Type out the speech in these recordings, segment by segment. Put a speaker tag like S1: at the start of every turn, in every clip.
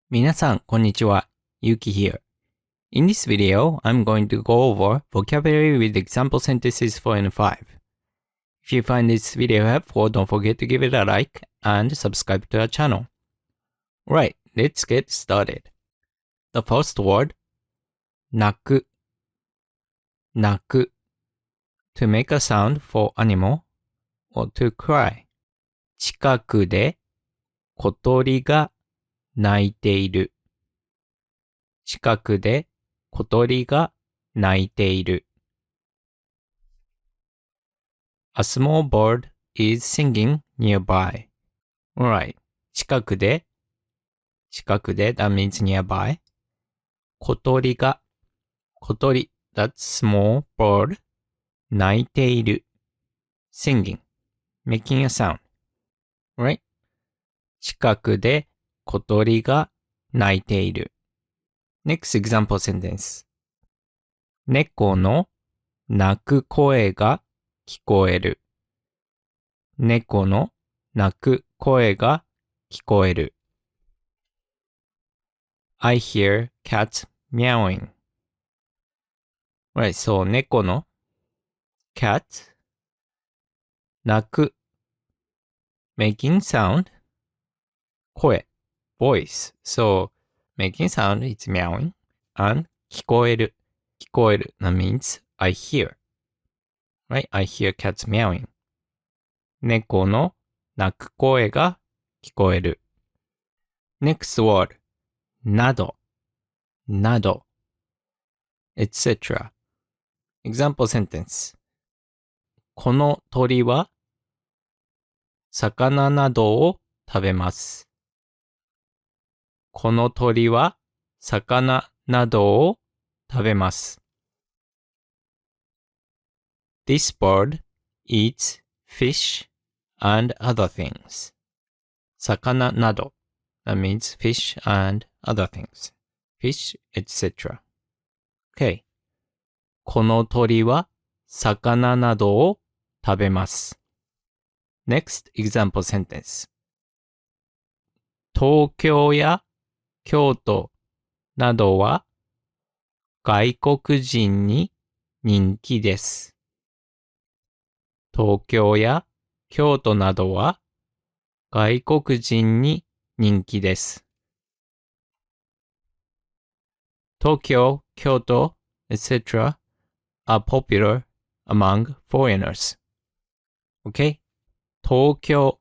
S1: 皆さん、こんにちは。Yuki here. In this video, I'm going to go over vocabulary with example sentences for N5. If you find this video helpful, don't forget to give it a like and subscribe to our channel. Alright, let's get started. The first word, 泣く 泣く to make a sound for animal or to cry. 近くで小鳥が鳴いている。近くで小鳥が鳴いている。A small bird is singing nearby. Alright. 近くで that means nearby. 小鳥が小鳥 that's small bird 鳴いている。singing making a sound. Right? 近くで小鳥が鳴いている。Next example sentence. 猫の鳴く声が聞こえる。猫の鳴く声が聞こえる。I hear cats meowing. Right, so 猫の cat 鳴く making sound 声 voice. So making sound is meowing and 聞こえる that means I hear. Right? I hear cats meowing. 猫の鳴く声が聞こえる。Next word. など etc. Example sentence. この鳥は魚などを食べます。この鳥は魚などを食べます。This bird eats fish and other things. 魚など that means fish and other things. Fish, etc. Okay. この鳥は魚などを食べます。Next example sentence. 東京や京都などは外国人に人気です。東京や京都などは外国人に人気です。東京、京都, etc. are popular among foreigners. Okay? 東京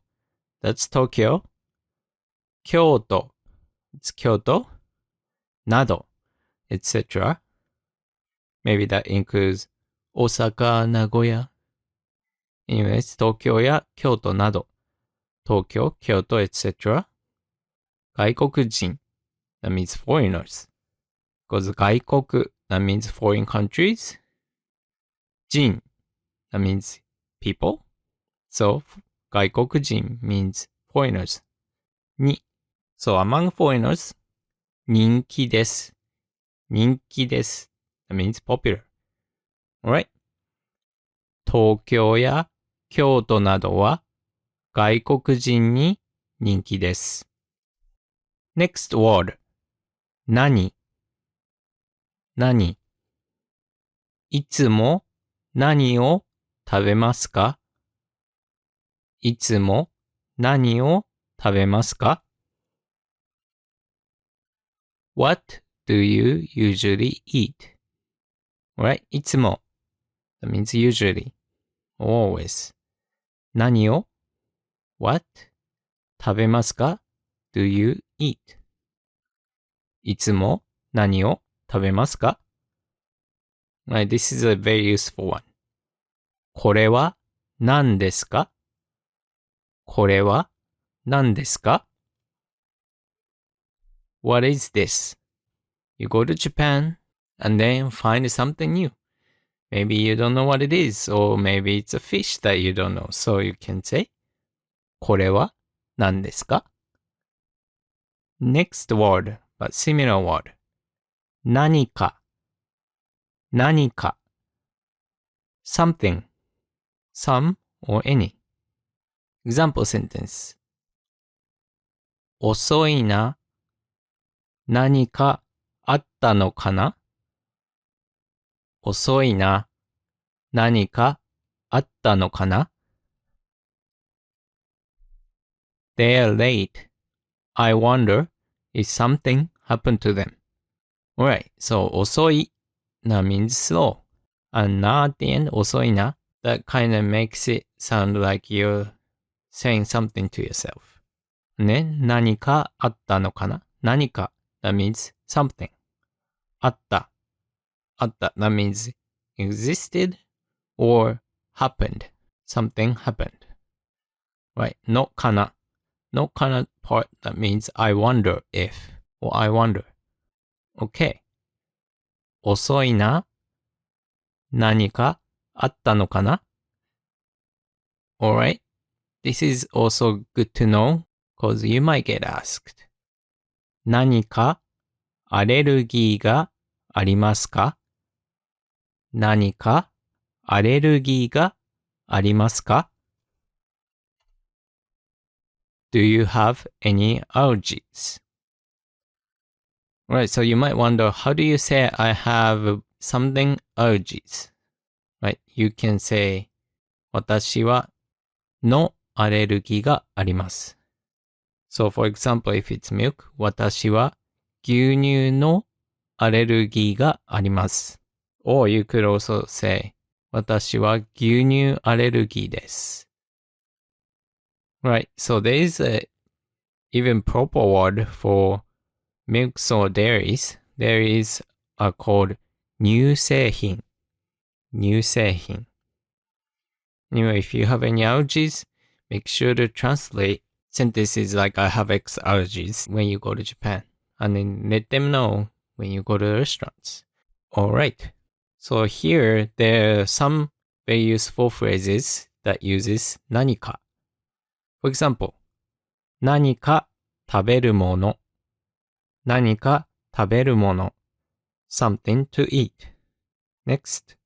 S1: that's Tokyo. 京都 it's Kyoto. など etc. Maybe that includes 大阪、名古屋。Anyways, 東京や京都など。東京、京都 etc. 外国人 that means foreigners. Because 外国 that means foreign countries. 人 that means people. So 外国人 means foreigners. に So among foreigners 人気です。人気です。That means popular. Alright? 東京や京都などは外国人に人気です。Next word. 何いつも何を食べますかいつも何を食べますか ?What do you usually eat? Right? いつも That means usually. Always. 何を What? 食べますか Do you eat? いつも何を食べますか Right, this is a very useful one. これは何ですかこれは何ですか What is this? You go to Japan and then find something new. Maybe you don't know what it is, or maybe it's a fish that you don't know. So you can say, これは何ですか Next word, but similar word. 何か something, some or any. Example sentence. 遅いな何かあったのかな？遅いな。何かあったのかな？ They're late. I wonder if something happened to them. Alright, so 遅い na means slow. And na at the end, 遅いな. That kind of makes it sound like you're saying something to yourself. ね、何かあったのかな？何か that means something. あった that means existed or happened. Something happened. Right, no kana. No kana part that means I wonder if or I wonder. Okay. 遅いな。何かあったのかな？ Alright. This is also good to know because you might get asked. 何かアレルギーがありますか？何かアレルギーがありますか？ Do you have any allergies? Right, so you might wonder, how do you say I have something allergies? Right, you can say 私はのアレルギーがあります。So for example, if it's milk, 私は牛乳のアレルギーがあります。Or you could also say 私は牛乳アレルギーです。Right, so there is a even proper word for milks or dairies. There is called 乳製品。乳製品。Anyway, if you have any allergies, make sure to translate sentences like I have X allergies when you go to Japan. And then let them know when you go to the restaurants. Alright. So here, there are some very useful phrases that uses 何か. For example, 何か食べるもの。何か食べるもの。something to eat. Next,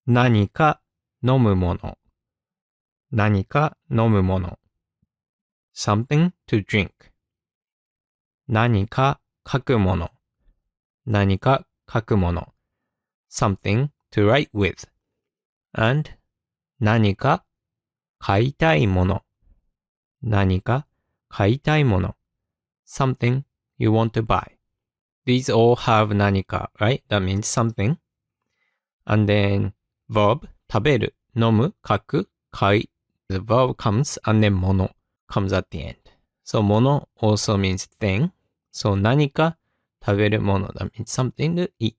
S1: 何か飲むもの。何か飲むもの。something to drink. 何か書くもの。何か書くもの。something to write with. And 何か買いたいもの。何か買いたいもの。something you want to buy. These all have 何か, right? That means something. And then verb, 食べる、飲む、書く、買い。The verb comes and then もの comes at the end. So もの also means thing. So 何か食べるもの that means something to eat.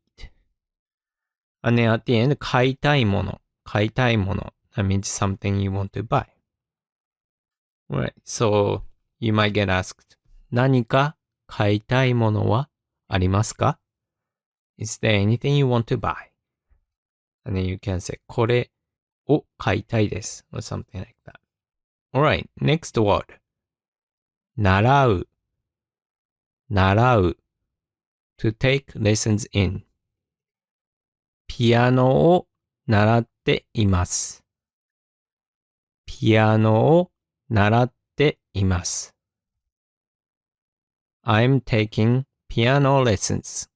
S1: And then at the end 買いたいもの。買いたいもの that means something you want to buy. Right. So you might get asked 何か買いたいものはありますか？ Is there anything you want to buy? And then you can say これを買いたいです or something like that. Alright, next word. 習う。習う。To take lessons in. ピアノを習っています。ピアノを習っています。I'm taking piano lessons.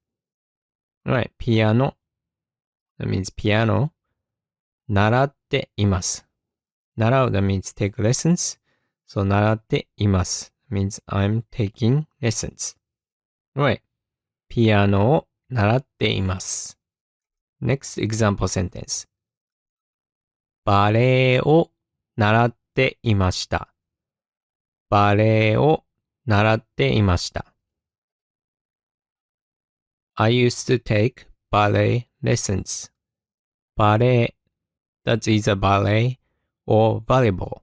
S1: Alright, piano. That means piano. 習っています。習う that means take lessons. So 習っています means I'm taking lessons. Right. ピアノを習っています。Next example sentence. バレエを習っていました。バレエを習っていました。I used to take ballet lessons. バレエ that's either ballet or volleyball.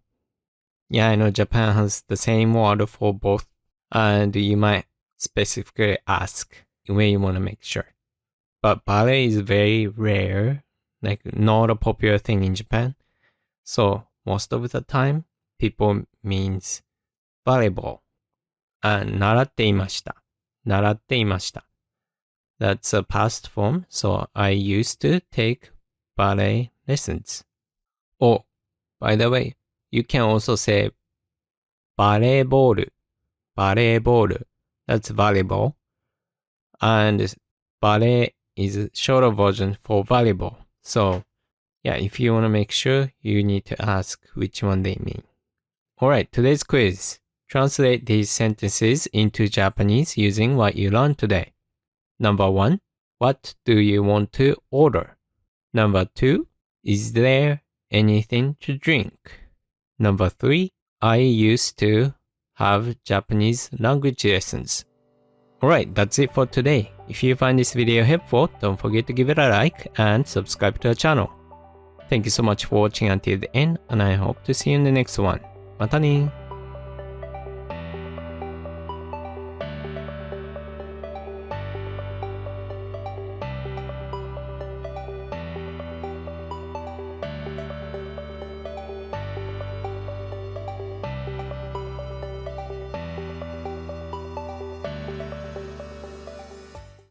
S1: Yeah, I know Japan has the same word for both, and you might specifically ask when you want to make sure. But ballet is very rare, like not a popular thing in Japan. So most of the time, people means volleyball. And 習っていました。習っていました。That's a past form, so I used to take ballet lessons. Oh, by the way, you can also say バレーボール。バレーボール。That's volleyball. and ballet is shorter version for volleyball. So, yeah, if you want to make sure, you need to ask which one they mean. Alright, today's quiz. Translate these sentences into Japanese using what you learned today. Number 1, what do you want to order? Number 2, is there anything to drink? Number 3, I used to have Japanese language lessons. Alright, that's it for today. If you find this video helpful, don't forget to give it a like and subscribe to our channel. Thank you so much for watching until the end, and I hope to see you in the next one. またね。